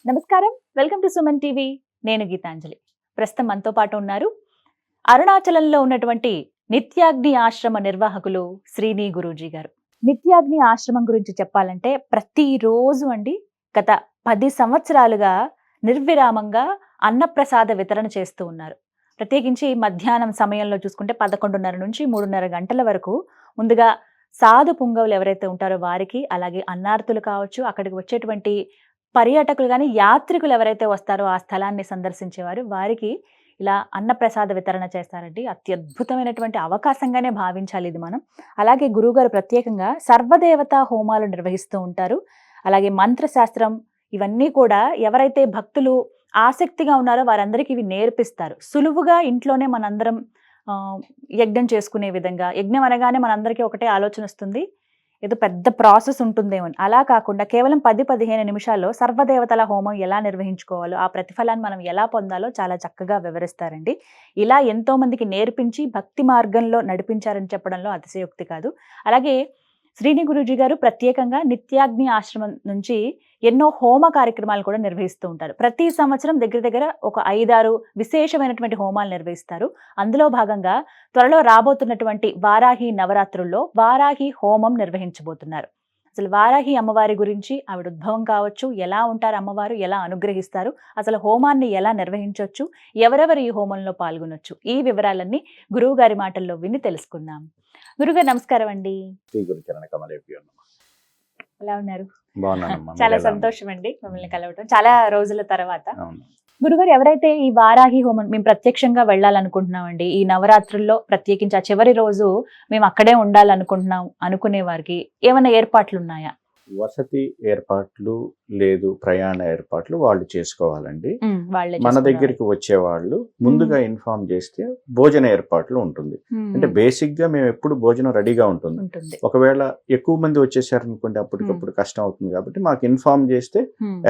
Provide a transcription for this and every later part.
నమస్కారం. Welcome to Suman TV. నేను గీతాంజలి. ప్రస్తుతం మనతో పాటు ఉన్నారు అరుణాచలంలో ఉన్నటువంటి నిత్యాగ్ని ఆశ్రమ నిర్వాహకులు శ్రీని గురూజీ గారు. నిత్యాగ్ని ఆశ్రమం గురించి చెప్పాలంటే ప్రతిరోజు అండి గత 10 సంవత్సరాలుగా నిర్విరామంగా అన్నప్రసాద వితరణ చేస్తూ ఉన్నారు. ప్రత్యేకించి మధ్యాహ్నం సమయంలో చూసుకుంటే 11:30 నుంచి 3:30 గంటల వరకు ముందుగా సాధు పుంగవులు ఎవరైతే ఉంటారో వారికి, అలాగే అన్నార్తులు కావచ్చు, అక్కడికి వచ్చేటువంటి పర్యాటకులు గాని, యాత్రికులు ఎవరైతే వస్తారో ఆ స్థలాన్ని సందర్శించేవారు వారికి ఇలా అన్నప్రసాద వితరణ చేస్తారండి. అత్యద్భుతమైనటువంటి అవకాశంగానే భావించాలి ఇది మనం. అలాగే గురువుగారు ప్రత్యేకంగా సర్వదేవతా హోమాలు నిర్వహిస్తూ ఉంటారు. అలాగే మంత్రశాస్త్రం ఇవన్నీ కూడా ఎవరైతే భక్తులు ఆసక్తిగా ఉన్నారో వారందరికీ ఇవి నేర్పిస్తారు. సులువుగా ఇంట్లోనే మనందరం యజ్ఞం చేసుకునే విధంగా. యజ్ఞం అనగానే మనందరికీ ఒకటే ఆలోచన వస్తుంది, ఏదో పెద్ద ప్రాసెస్ ఉంటుందేమో. అలా కాకుండా కేవలం 10-15 నిమిషాల్లో సర్వదేవతల హోమం ఎలా నిర్వహించుకోవాలో, ఆ ప్రతిఫలాన్ని మనం ఎలా పొందాలో చాలా చక్కగా వివరిస్తారండి. ఇలా ఎంతో మందికి నేర్పించి భక్తి మార్గంలో నడిపించారని చెప్పడంలో అతిశయోక్తి కాదు. అలాగే శ్రీని గురూజీ గారు ప్రత్యేకంగా నిత్యాగ్ని ఆశ్రమం నుంచి ఎన్నో హోమ కార్యక్రమాలు కూడా నిర్వహిస్తూ ఉంటారు. ప్రతి సంవత్సరం దగ్గర దగ్గర ఒక 5-6 విశేషమైనటువంటి హోమాలు నిర్వహిస్తారు. అందులో భాగంగా త్వరలో రాబోతున్నటువంటి వారాహి నవరాత్రుల్లో వారాహి హోమం నిర్వహించబోతున్నారు. అసలు వారాహి అమ్మవారి గురించి, ఆవిడ ఉద్భవం కావచ్చు, ఎలా ఉంటారు అమ్మవారు, ఎలా అనుగ్రహిస్తారు, అసలు హోమాన్ని ఎలా నిర్వహించవచ్చు, ఎవరెవరు ఈ హోమంలో పాల్గొనొచ్చు, ఈ వివరాలన్నీ గురువు గారి మాటల్లో విని తెలుసుకుందాం. గురుగారు నమస్కారం అండి. ఎలా ఉన్నారు? చాలా సంతోషం అండి మిమ్మల్ని కలవటం చాలా రోజుల తర్వాత. గురుగారు, ఎవరైతే ఈ వారాహి హోమం మేము ప్రత్యక్షంగా వెళ్ళాలనుకుంటున్నామండి, ఈ నవరాత్రుల్లో ప్రత్యేకించి ఆ చివరి రోజు మేము అక్కడే ఉండాలనుకుంటున్నాం అనుకునే వారికి ఏమైనా ఏర్పాట్లు ఉన్నాయా? వసతి ఏర్పాట్లు లేదు, ప్రయాణ ఏర్పాట్లు వాళ్ళు చేసుకోవాలండి. మన దగ్గరికి వచ్చే వాళ్ళు ముందుగా ఇన్ఫార్మ్ చేస్తే భోజన ఏర్పాట్లు ఉంటుంది. అంటే బేసిక్ గా మేము ఎప్పుడు భోజనం రెడీగా ఉంటుంది. ఒకవేళ ఎక్కువ మంది వచ్చేసారనుకోండి అప్పటికప్పుడు కష్టం అవుతుంది. కాబట్టి మాకు ఇన్ఫార్మ్ చేస్తే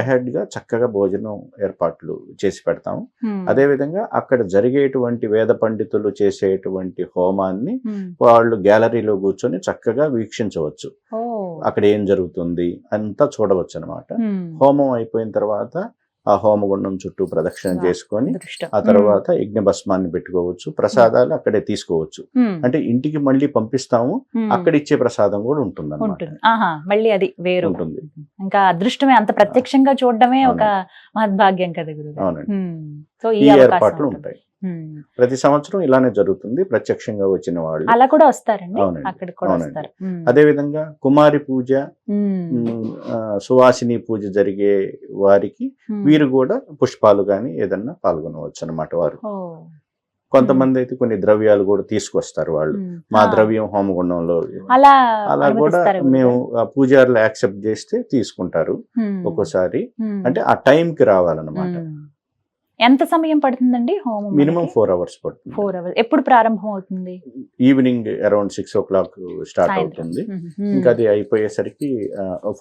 అహెడ్ గా చక్కగా భోజనం ఏర్పాట్లు చేసి పెడతాము. అదే విధంగా అక్కడ జరిగేటువంటి వేద పండితులు చేసేటువంటి హోమాన్ని వాళ్ళు గ్యాలరీలో కూర్చొని చక్కగా వీక్షించవచ్చు. అక్కడ ఏం జరుగుతుంది అంతా చూడవచ్చు అనమాట. హోమం అయిపోయిన తర్వాత ఆ హోమగుండం చుట్టూ ప్రదక్షిణ చేసుకొని ఆ తర్వాత యజ్ఞ భస్మాన్ని పెట్టుకోవచ్చు. ప్రసాదాలు అక్కడే తీసుకోవచ్చు. అంటే ఇంటికి మళ్ళీ పంపిస్తాము, అక్కడ ఇచ్చే ప్రసాదం కూడా ఉంటుంది. మళ్ళీ అది వేరు ఉంటుంది. ఇంకా అదృష్టమే, అంత ప్రత్యక్షంగా చూడడమే ఒక మహద్భాగ్యం కదా గురువు. అవునండి. ఈ ఏర్పాట్లు ఉంటాయి. ప్రతి సంవత్సరం ఇలానే జరుగుతుంది. ప్రత్యక్షంగా వచ్చిన వాళ్ళు అలా కూడా వస్తారండి. అదే విధంగా కుమారి పూజ, సువాసిని పూజ జరిగే వారికి వీరు కూడా పుష్పాలు గాని ఏదన్నా పాల్గొనవచ్చు అన్నమాట. వారు కొంతమంది అయితే కొన్ని ద్రవ్యాలు కూడా తీసుకొస్తారు. వాళ్ళు మా ద్రవ్యం హోమగుండంలో అలా కూడా మేము పూజారులు యాక్సెప్ట్ చేస్తే తీసుకుంటారు ఒక్కోసారి. అంటే ఆ టైంకి రావాలన్నమాట. ఎంత సమయం పడుతుందండి హోమం? మినిమం 4 hours పడుతుంది. 4 hours. ఎప్పుడు ప్రారంభం అవుతుంది? ఈవినింగ్ అరౌండ్ 6 o'clock స్టార్ట్ అవుతుంది. ఇంకా అది అయిపోయేసరికి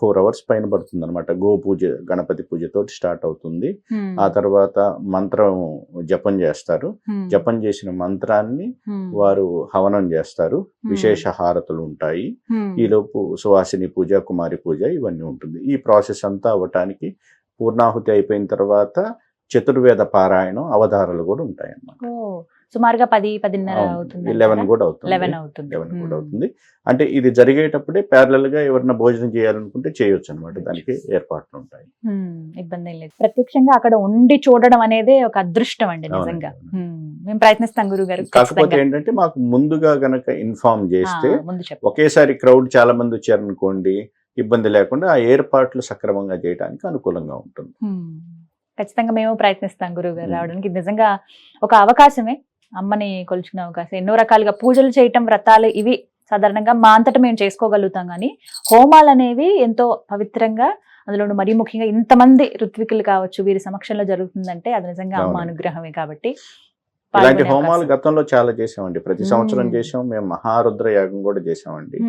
4 hours పైన పడుతుంది అనమాట. గో పూజ, గణపతి పూజతో స్టార్ట్ అవుతుంది. ఆ తర్వాత మంత్రం జపం చేస్తారు. జపం చేసిన మంత్రాన్ని వారు హవనం చేస్తారు. విశేష హారతులు ఉంటాయి. ఈలోపు సువాసిని పూజ, కుమారి పూజ ఇవన్నీ ఉంటుంది. ఈ ప్రాసెస్ అంతా అవ్వటానికి పూర్ణాహుతి అయిపోయిన తర్వాత చతుర్వేద పారాయణం, అవధారాలు కూడా ఉంటాయి అన్నమాట. సుమారుగా 10-10:30 అవుతుంది. 11 కూడా అవుతుంది. అంటే ఇది జరిగేటప్పుడే ప్యారలల్ గా ఎవరైనా భోజనం చేయాలనుకుంటే చేయొచ్చు అనమాట. దానికి ఏర్పాట్లు ఉంటాయి. ఇబ్బంది ఏం లేదు. ప్రత్యక్షంగా అక్కడ ఉండి చూడడం అనేది ఒక అదృష్టం అండి నిజంగా. మేము ప్రయత్నిస్తాం గురువు గారు. కాకపోతే ఏంటంటే మాకు ముందుగా గనక ఇన్ఫార్మ్ చేస్తే ఒకేసారి క్రౌడ్ చాలా మంది వచ్చారనుకోండి, ఇబ్బంది లేకుండా ఆ ఏర్పాట్లు సక్రమంగా చేయడానికి అనుకూలంగా ఉంటుంది. ఖచ్చితంగా మేము ప్రయత్నిస్తాం గురువు గారు రావడానికి. నిజంగా ఒక అవకాశమే, అమ్మని కొలుచుకునే అవకాశం. ఎన్నో రకాలుగా పూజలు చేయటం, వ్రతాలు ఇవి సాధారణంగా మా అంతటా మేము చేసుకోగలుగుతాం. కానీ హోమాలు అనేవి ఎంతో పవిత్రంగా, అందులో మరీ ముఖ్యంగా ఇంతమంది ఋత్వికులు కావచ్చు వీరి సమక్షంలో జరుగుతుందంటే అది నిజంగా అమ్మ అనుగ్రహమే. కాబట్టి ఇలాంటి హోమాలు గతంలో చాలా చేసామండి. ప్రతి సంవత్సరం చేసాం. మేము మహారుద్ర యాగం కూడా చేసామండి.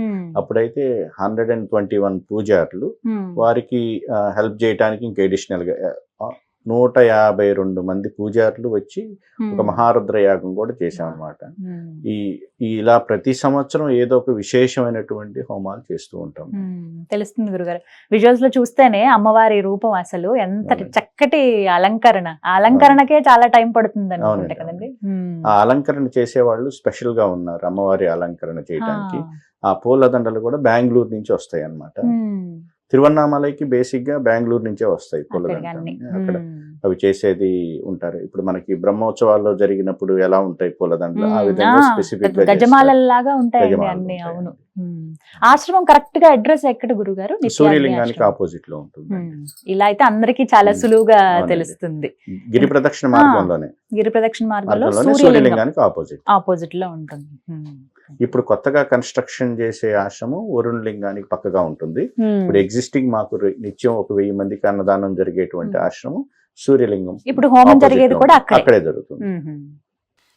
అప్పుడైతే 121 పూజారులు వారికి హెల్ప్ చేయడానికి ఇంకా అడిషనల్ గా 152 మంది పూజారులు వచ్చి ఒక మహారుద్ర యాగం కూడా చేశాం అనమాట. ఇలా ప్రతి సంవత్సరం ఏదో ఒక విశేషమైనటువంటి హోమాలు చేస్తూ ఉంటాం. తెలుస్తుంది గురుగారు, విజువల్స్ లో చూస్తేనే అమ్మవారి రూపం అసలు ఎంత చక్కటి అలంకరణ, ఆ అలంకరణకే చాలా టైం పడుతుంది అనుకుంటా కదండి. ఆ అలంకరణ చేసేవాళ్ళు స్పెషల్ గా ఉన్నారు అమ్మవారి అలంకరణ చేయడానికి. ఆ పూలదండలు కూడా బెంగళూరు నుంచి వస్తాయి అన్నమాట. తిరువన్నామలైకి బేసిక్ గా బెంగళూరు నుంచే వస్తాయి పూలదండలు. అక్కడ అవి చేసేది ఉంటారు. ఇప్పుడు మనకి బ్రహ్మోత్సవాల్లో జరిగినప్పుడు ఎలా ఉంటాయి పూలదండలు, ఆ విధంగా స్పెసిఫిక్ గా గజమాలలాగా ఉంటాయి అన్ని. అవును. ఆశ్రమం కరెక్ట్ గా అడ్రస్ ఎక్కడ గురుగారు? సూర్యలింగానికి ఆపోజిట్ లో ఉంటుంది. ఇలా అయితే అందరికి చాలా సులువుగా తెలుస్తుంది. గిరి ప్రదక్షిణ మార్గంలోనే, గిరి ప్రదక్షిణ మార్గంలో సూర్యలింగానికి ఆపోజిట్ లో ఉంటుంది. ఇప్పుడు కొత్తగా కన్స్ట్రక్షన్ చేసే ఆశ్రమం వరుణ్ లింగానికి పక్కగా ఉంటుంది. ఇప్పుడు ఎగ్జిస్టింగ్ మాకు నిత్యం ఒక 1000 మందికి అన్నదానం జరిగేటువంటి ఆశ్రమం సూర్యలింగం. ఇప్పుడు హోమం జరిగేది కూడా అక్కడే జరుగుతుంది.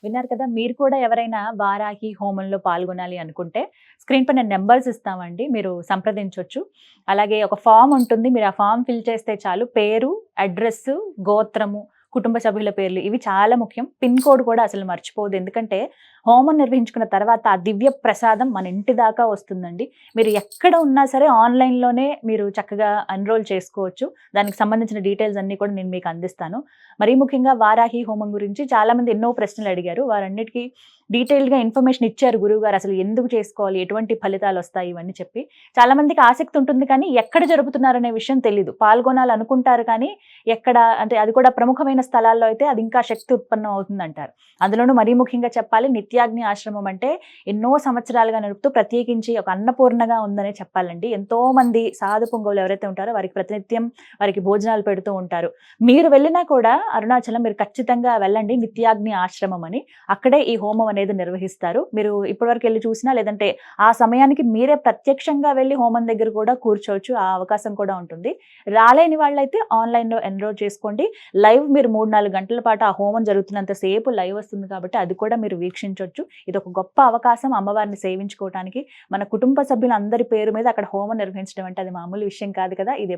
విన్నారు కదా, మీరు కూడా ఎవరైనా వారాహి హోమంలో పాల్గొనాలి అనుకుంటే స్క్రీన్ పైన నెంబర్స్ ఇస్తామండి, మీరు సంప్రదించవచ్చు. అలాగే ఒక ఫామ్ ఉంటుంది, మీరు ఆ ఫామ్ ఫిల్ చేస్తే చాలు. పేరు, అడ్రస్, గోత్రము, కుటుంబ సభ్యుల పేర్లు, ఇవి చాలా ముఖ్యం. పిన్ కోడ్ కూడా అసలు మర్చిపోదు, ఎందుకంటే హోమం నిర్వహించుకున్న తర్వాత ఆ దివ్య ప్రసాదం మన ఇంటి దాకా వస్తుందండి. మీరు ఎక్కడ ఉన్నా సరే ఆన్లైన్లోనే మీరు చక్కగా ఎన్రోల్ చేసుకోవచ్చు. దానికి సంబంధించిన డీటెయిల్స్ అన్నీ కూడా నేను మీకు అందిస్తాను. మరీ ముఖ్యంగా వారాహి హోమం గురించి చాలామంది ఎన్నో ప్రశ్నలు అడిగారు, వారన్నిటికీ డీటెయిల్గా ఇన్ఫర్మేషన్ ఇచ్చారు గురువుగారు. అసలు ఎందుకు చేసుకోవాలి, ఎటువంటి ఫలితాలు వస్తాయి, ఇవన్నీ చెప్పి. చాలామందికి ఆసక్తి ఉంటుంది కానీ ఎక్కడ జరుపుతున్నారనే విషయం తెలీదు. పాల్గొనాలనుకుంటారు కానీ ఎక్కడ, అంటే అది కూడా ప్రముఖమైన స్థలాల్లో అయితే అది ఇంకా శక్తి ఉత్పన్నం అవుతుందంటారు. అందులోనూ మరీ ముఖ్యంగా చెప్పాలి, నిత్యాగ్ని ఆశ్రమం అంటే ఎన్నో సంవత్సరాలుగా నడుపుతూ ప్రత్యేకించి ఒక అన్నపూర్ణగా ఉందనే చెప్పాలండి. ఎంతో మంది సాధు పొంగవులు ఎవరైతే ఉంటారో వారికి ప్రతినిత్యం వారికి భోజనాలు పెడుతూ ఉంటారు. మీరు వెళ్ళినా కూడా అరుణాచలం మీరు ఖచ్చితంగా వెళ్ళండి, నిత్యాగ్ని ఆశ్రమం అని. అక్కడే ఈ హోమం అనేది నిర్వహిస్తారు. మీరు ఇప్పటివరకు వెళ్ళి చూసినా, లేదంటే ఆ సమయానికి మీరే ప్రత్యక్షంగా వెళ్ళి హోమం దగ్గర కూడా కూర్చోవచ్చు, ఆ అవకాశం కూడా ఉంటుంది. రాలేని వాళ్ళైతే ఆన్లైన్లో ఎన్రోల్ చేసుకోండి. లైవ్ మీరు 3-4 గంటల పాటు ఆ హోమం జరుగుతున్నంత సేపు లైవ్ వస్తుంది కాబట్టి అది కూడా మీరు వీక్షించవచ్చు. ఇది ఒక గొప్ప అవకాశం అమ్మవారిని సేవించుకోవడానికి. మన కుటుంబ సభ్యులందరి పేరు మీద అక్కడ హోమం నిర్వహించడం అంటే అది మామూలు విషయం కాదు కదా. ఇది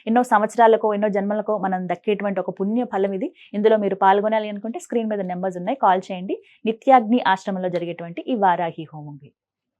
ఎన్నో సంవత్సరాలకో ఎన్నో జన్మలకో మనం దక్కేటువంటి ఒక పుణ్య ఫలం ఇది. ఇందులో మీరు పాల్గొనాలి అనుకుంటే స్క్రీన్ మీద నెంబర్స్ ఉన్నాయి, కాల్ చేయండి. నిత్యాగ్ని ఆశ్రమంలో జరిగేటువంటి ఈ వారాహి హోమంకి.